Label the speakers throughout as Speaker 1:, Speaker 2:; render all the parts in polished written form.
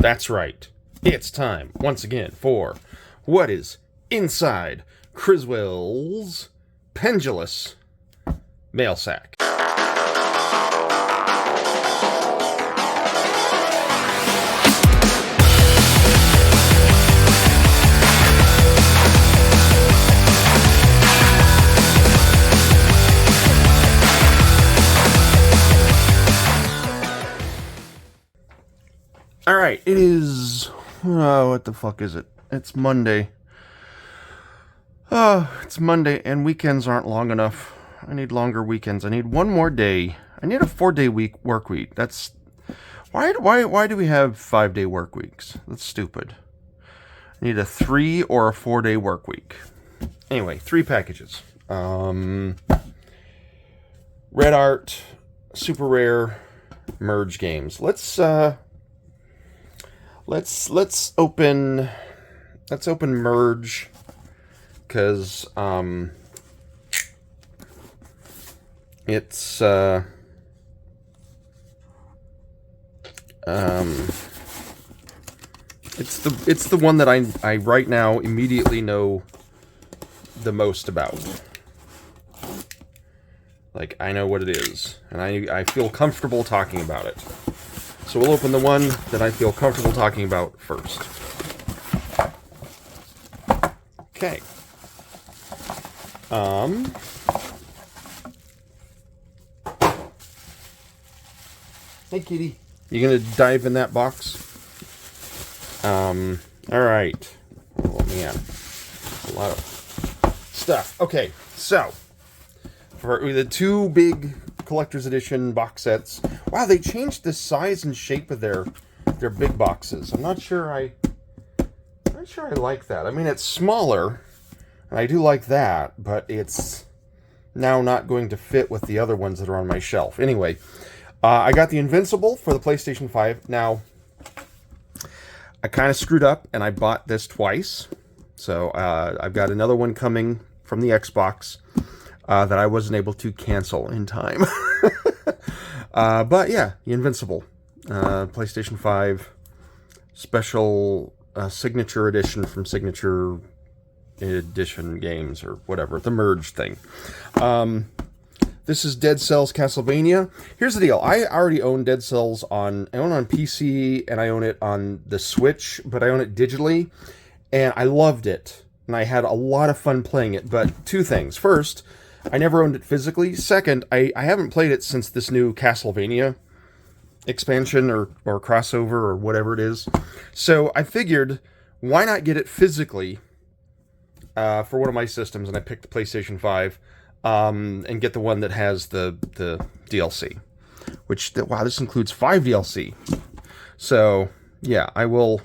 Speaker 1: That's right. It's time, once again, for what is inside Criswell's Pendulous mail sack. Alright, it is... what the fuck is it? It's Monday. It's Monday, and weekends aren't long enough. I need longer weekends. I need one more day. I need a 4-day work week. That's... Why do we have 5-day work weeks? That's stupid. I need a 3 or a 4-day work week. Anyway, 3 packages. Red Art, Super Rare, Merge games. Let's open Merge, because it's the one that I right now immediately know the most about. Like, I know what it is, and I feel comfortable talking about it. So we'll open the one that I feel comfortable talking about first. Okay. Hey, kitty. You gonna dive in that box? Alright. Oh, man. A lot of stuff. Okay, so. For the 2 big collector's edition box sets. Wow, they changed the size and shape of their big boxes. I'm not sure I like that. I mean, it's smaller, and I do like that, but it's now not going to fit with the other ones that are on my shelf. Anyway, I got the Invincible for the PlayStation 5. Now, I kind of screwed up, and I bought this twice. So, I've got another one coming from the Xbox that I wasn't able to cancel in time. But yeah, the Invincible. PlayStation 5 special signature edition from Signature Edition Games, or whatever, the Merge thing. This is Dead Cells Castlevania. Here's the deal. I already own Dead Cells I own it on PC, and I own it on the Switch, but I own it digitally, and I loved it. And I had a lot of fun playing it, but 2 things. First, I never owned it physically. Second, I haven't played it since this new Castlevania expansion or crossover or whatever it is. So I figured, why not get it physically for one of my systems? And I picked the PlayStation 5 and get the one that has the DLC. Wow, this includes 5 DLC. So, yeah, I will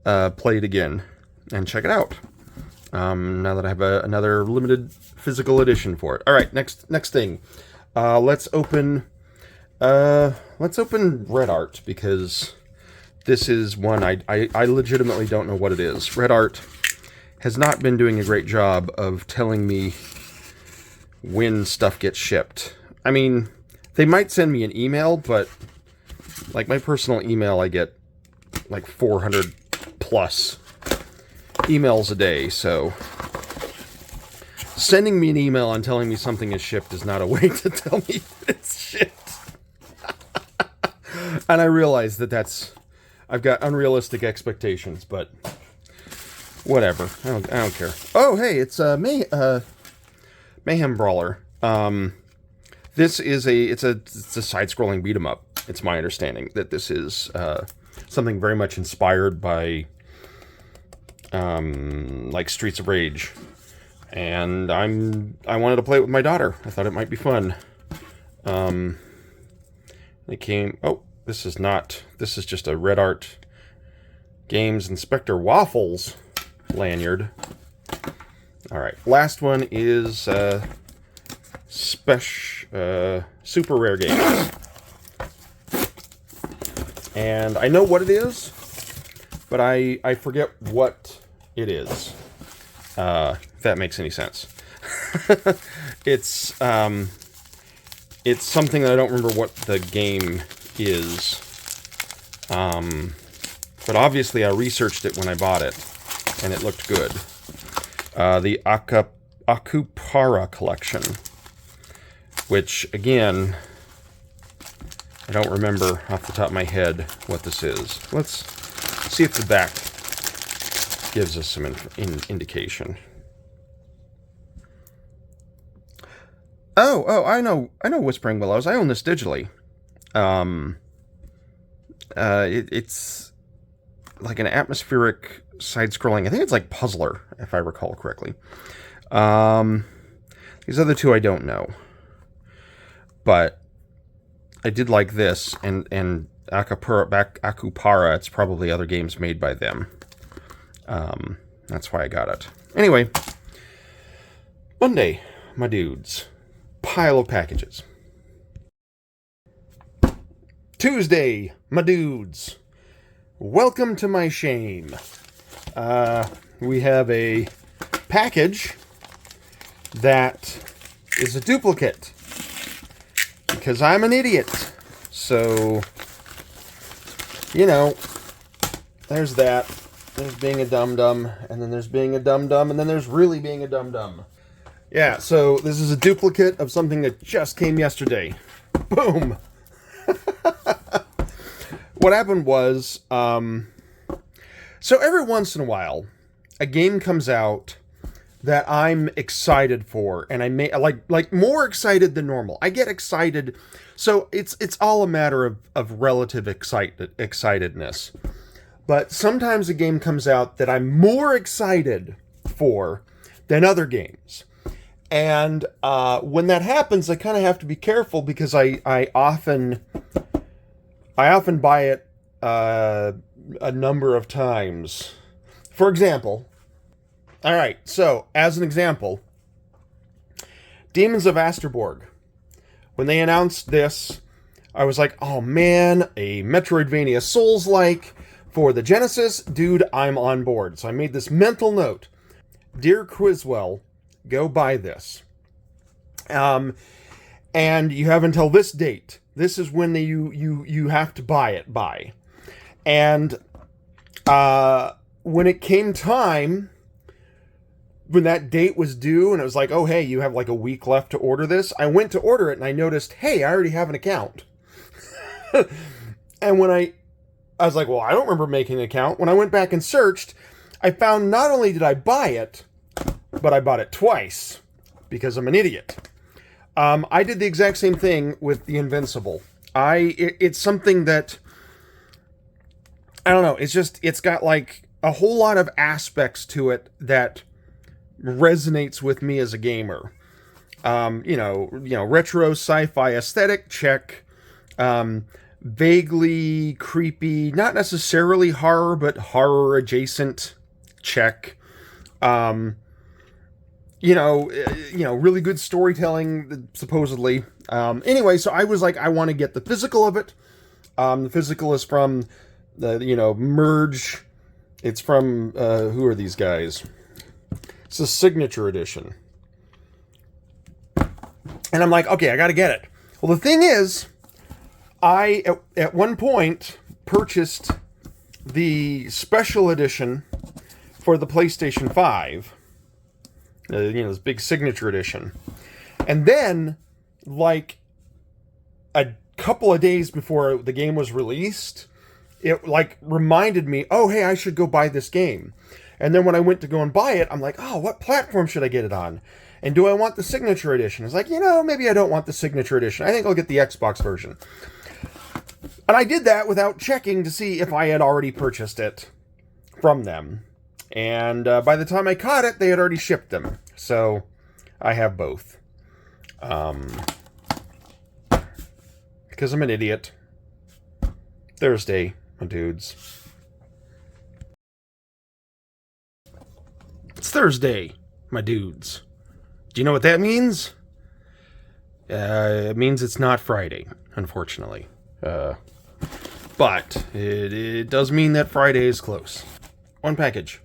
Speaker 1: play it again and check it out. Now that I have another limited physical edition for it. All right, next thing. Let's open Red Art, because this is one I legitimately don't know what it is. Red Art has not been doing a great job of telling me when stuff gets shipped. I mean, they might send me an email, but like my personal email, I get like 400 plus emails a day, so sending me an email and telling me something is shipped is not a way to tell me it's shipped. And I realize I've got unrealistic expectations, but whatever. I don't care. Oh, hey, it's Mayhem Brawler. This is it's a side-scrolling beat 'em up. It's my understanding that this is something very much inspired by like Streets of Rage, and I wanted to play it with my daughter. I thought it might be fun. It came. Oh, this is just a Red Art Games Inspector Waffles lanyard. All right, last one is Super Rare Games, and I know what it is, but I forget what it is. If that makes any sense. It's something that I don't remember what the game is. But obviously I researched it when I bought it, and it looked good. The Akupara collection, which, again, I don't remember off the top of my head what this is. Let's see if the back gives us some indication. Oh, I know Whispering Willows. I own this digitally. It's like an atmospheric side-scrolling. I think it's like Puzzler, if I recall correctly. These other two I don't know, but I did like this, and Akupara. It's probably other games made by them. That's why I got it. Anyway, Monday, my dudes. Pile of packages. Tuesday, my dudes. Welcome to my shame. We have a package that is a duplicate. Because I'm an idiot. So, you know, there's that. There's being a dum-dum, and then there's being a dum-dum, and then there's really being a dum-dum. Yeah, so this is a duplicate of something that just came yesterday. Boom! What happened was, so every once in a while, a game comes out that I'm excited for, and I may like more excited than normal. I get excited, so it's all a matter of relative excitedness. But sometimes a game comes out that I'm more excited for than other games. And when that happens, I kind of have to be careful, because I often buy it a number of times. For example, all right, so as an example, Demons of Asterborg. When they announced this, I was like, oh man, a Metroidvania Souls-like for the Genesis, dude, I'm on board. So I made this mental note. Dear Criswell, go buy this. And you have until this date. This is when you have to buy it by. And when it came time, when that date was due, and it was like, oh, hey, you have like a week left to order this, I went to order it, and I noticed, hey, I already have an account. And when I was like, well, I don't remember making an account. When I went back and searched, I found not only did I buy it, but I bought it twice, because I'm an idiot. I did the exact same thing with the Invincible. It's something that, I don't know, it's got like a whole lot of aspects to it that resonates with me as a gamer. Retro sci-fi aesthetic, check. Vaguely creepy, not necessarily horror, but horror adjacent, check. Really good storytelling, supposedly. Anyway, so I was like, I want to get the physical of it. The physical is from the, Merge. It's from, who are these guys? It's a signature edition. And I'm like, okay, I got to get it. Well, the thing is, I, at one point, purchased the special edition for the PlayStation 5. This big signature edition. And then, like, a couple of days before the game was released, it, like, reminded me, oh, hey, I should go buy this game. And then when I went to go and buy it, I'm like, oh, what platform should I get it on? And do I want the signature edition? It's like, maybe I don't want the signature edition. I think I'll get the Xbox version. And I did that without checking to see if I had already purchased it from them. And by the time I caught it, they had already shipped them. So I have both. Because I'm an idiot. Thursday, my dudes. It's Thursday, my dudes. Do you know what that means? It means it's not Friday, unfortunately. But it does mean that Friday is close. One package.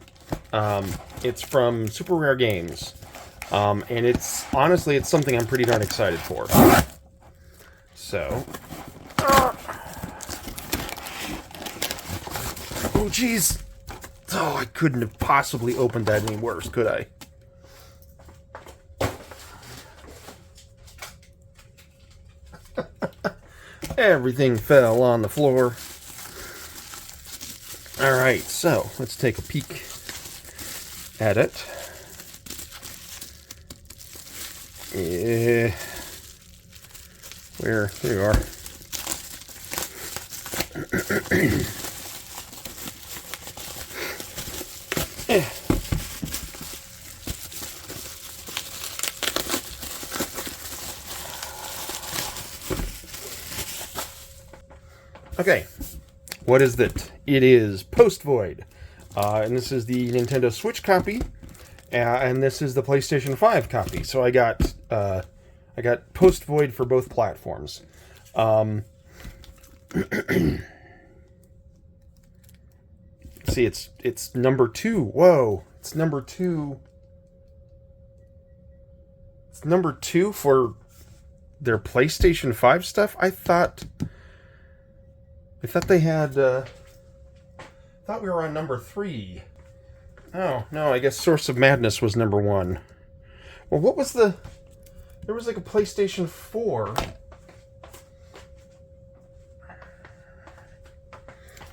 Speaker 1: It's from Super Rare Games. And it's something I'm pretty darn excited for. Oh, jeez. Oh, I couldn't have possibly opened that any worse, could I? Everything fell on the floor. Alright, so let's take a peek at it. There you are. Okay, what is it? It is Post Void, and this is the Nintendo Switch copy, and this is the PlayStation 5 copy. So I got Post Void for both platforms. See, it's number 2. Whoa, it's number 2. It's number 2 for their PlayStation 5 stuff. I thought they had. Thought we were on number 3. Oh no, I guess Source of Madness was number 1. Well, what was the? There was like a PlayStation 4.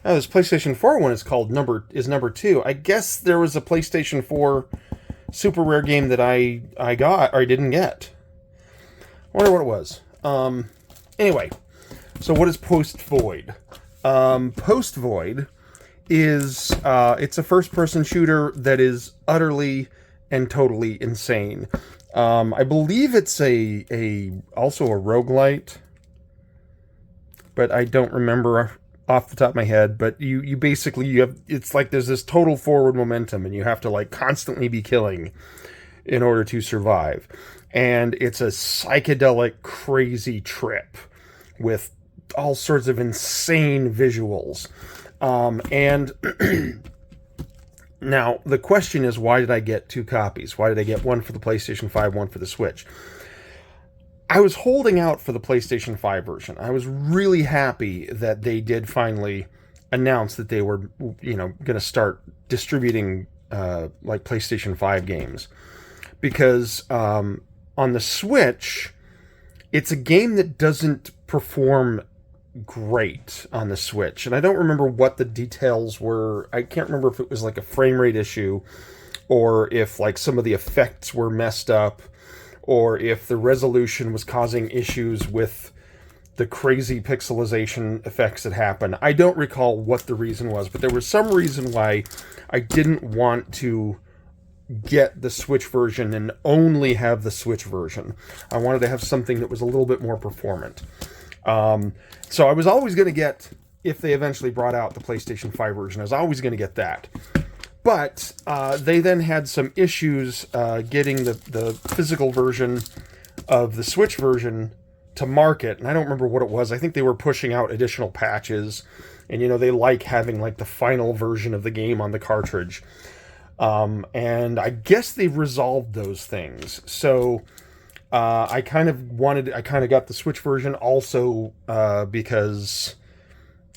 Speaker 1: Oh, this PlayStation 4 one is called number 2. I guess there was a PlayStation 4 super rare game that I got or I didn't get. I wonder what it was. Anyway, so what is Post Void? Post Void is it's a first-person shooter that is utterly and totally insane. I believe it's also a roguelite, but I don't remember off the top of my head. But you basically have, it's like there's this total forward momentum, and you have to like constantly be killing in order to survive. And it's a psychedelic, crazy trip with all sorts of insane visuals. And now the question is, why did I get 2 copies? Why did I get one for the PlayStation 5, one for the Switch? I was holding out for the PlayStation 5 version. I was really happy that they did finally announce that they were, going to start distributing like PlayStation 5 games. Because on the Switch, it's a game that doesn't perform great on the Switch. And I don't remember what the details were. I can't remember if it was like a frame rate issue, or if like some of the effects were messed up, or if the resolution was causing issues with the crazy pixelization effects that happen. I don't recall what the reason was, but there was some reason why I didn't want to get the Switch version and only have the Switch version. I wanted to have something that was a little bit more performant. So I was always going to get, if they eventually brought out the PlayStation 5 version, I was always going to get that. But they then had some issues getting the physical version of the Switch version to market, and I don't remember what it was. I think they were pushing out additional patches, and they like having like the final version of the game on the cartridge. And I guess they've resolved those things. So I kind of got the Switch version also because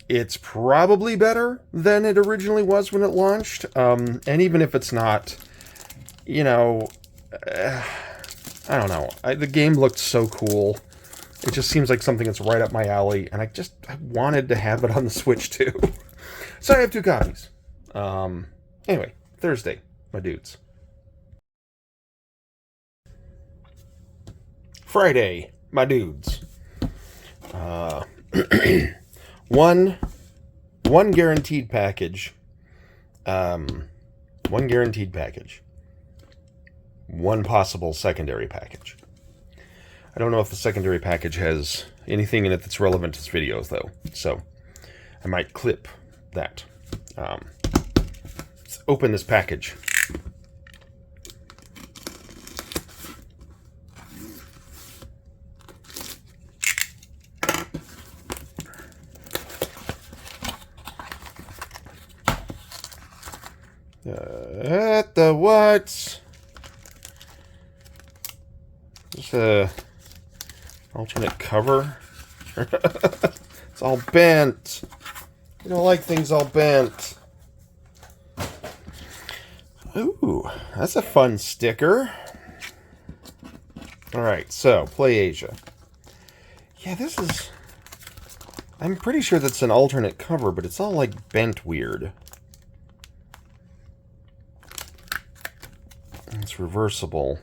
Speaker 1: it's probably better than it originally was when it launched. And even if it's not, I don't know. The game looked so cool. It just seems like something that's right up my alley, and I wanted to have it on the Switch too. So I have 2 copies. Anyway, Thursday, my dudes. Friday, my dudes. One guaranteed package. One guaranteed package. One possible secondary package. I don't know if the secondary package has anything in it that's relevant to this video, though. So I might clip that. Let's open this package. At the what? Just a alternate cover. It's all bent. You don't like things all bent. Ooh, that's a fun sticker. Alright, so, Play Asia. Yeah, this is... I'm pretty sure that's an alternate cover, but it's all, like, bent weird. It's reversible.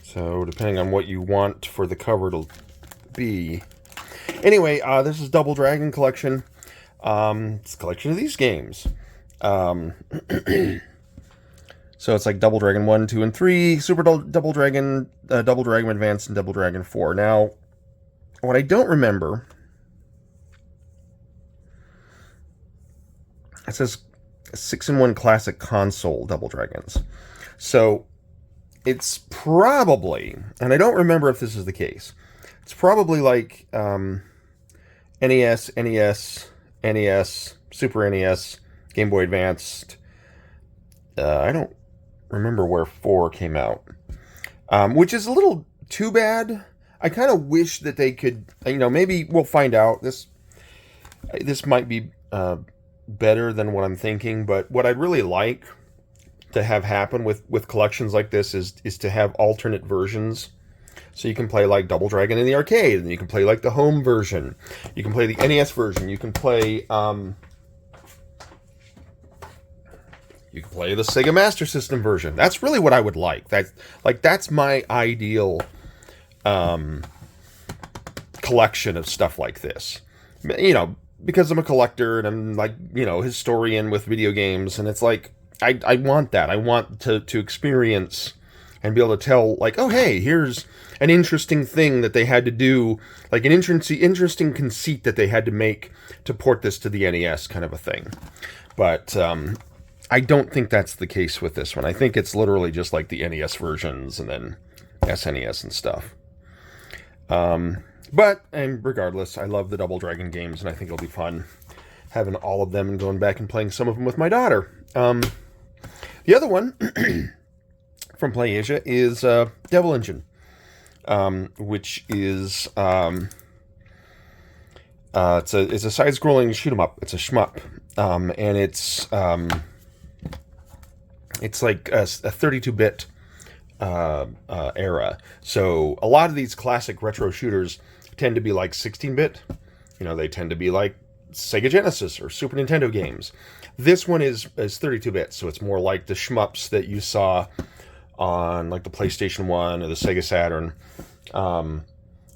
Speaker 1: So, depending on what you want for the cover to be. Anyway, this is Double Dragon Collection. It's a collection of these games. So it's like Double Dragon 1, 2, and 3, Super Double Dragon, Double Dragon Advance, and Double Dragon 4. Now, what I don't remember... It says 6-in-1 Classic Console Double Dragons. So, it's probably... And I don't remember if this is the case. It's probably like NES, NES, NES, Super NES, Game Boy Advanced. I don't remember where 4 came out. Which is a little too bad. I kind of wish that they could... maybe we'll find out. This might be... better than what I'm thinking, but what I'd really like to have happen with collections like this is to have alternate versions. So you can play like Double Dragon in the arcade, and you can play like the home version. You can play the NES version. You can play the Sega Master System version. That's really what I would like. That's my ideal collection of stuff like this. Because I'm a collector and I'm like, historian with video games, and it's like, I want that. I want to experience and be able to tell, like, oh, hey, here's an interesting thing that they had to do, like an interesting conceit that they had to make to port this to the NES kind of a thing. But I don't think that's the case with this one. I think it's literally just like the NES versions and then SNES and stuff. But, and regardless, I love the Double Dragon games, and I think it'll be fun having all of them and going back and playing some of them with my daughter. The other one from Play Asia is Devil Engine, which is it's a side-scrolling shoot-'em-up. It's a shmup, and it's like a 32-bit era. So a lot of these classic retro shooters tend to be like 16-bit. They tend to be like Sega Genesis or Super Nintendo games. This one is 32-bit, so it's more like the shmups that you saw on like the PlayStation 1 or the Sega Saturn. And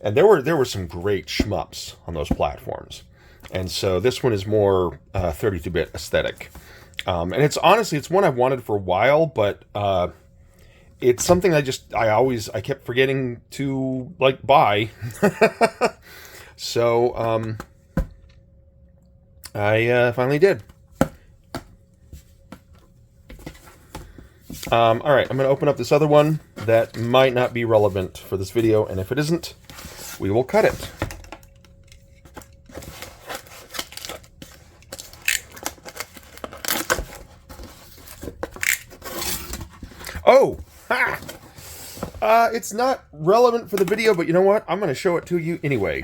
Speaker 1: there were some great shmups on those platforms. And so this one is more 32-bit aesthetic. And it's one I've wanted for a while, but it's something I kept forgetting to like buy. So I finally did. All right, I'm going to open up this other one that might not be relevant for this video, and if it isn't, we will cut it. Oh! Ha! It's not relevant for the video, but you know what? I'm going to show it to you anyway.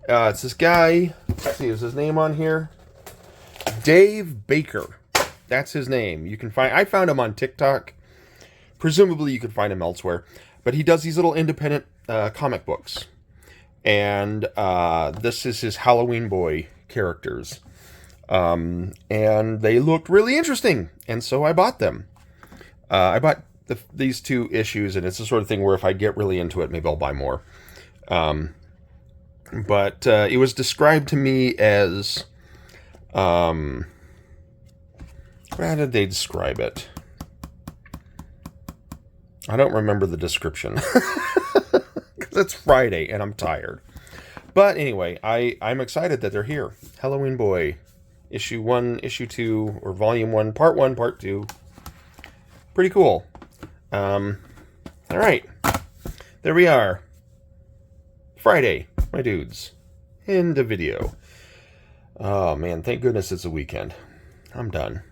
Speaker 1: It's this guy. Let's see, is his name on here? Dave Baker. That's his name. I found him on TikTok. Presumably you could find him elsewhere. But he does these little independent comic books. And this is his Halloween Boy characters. And they looked really interesting. And so I bought them. I bought these 2 issues, and it's the sort of thing where if I get really into it, maybe I'll buy more. But it was described to me as... how did they describe it? I don't remember the description. Because it's Friday and I'm tired. But anyway, I'm excited that they're here. Halloween Boy. Issue 1, Issue 2, or Volume 1, Part 1, Part 2. Pretty cool. Alright. There we are. Friday, my dudes. End of video. Oh man, thank goodness it's a weekend. I'm done.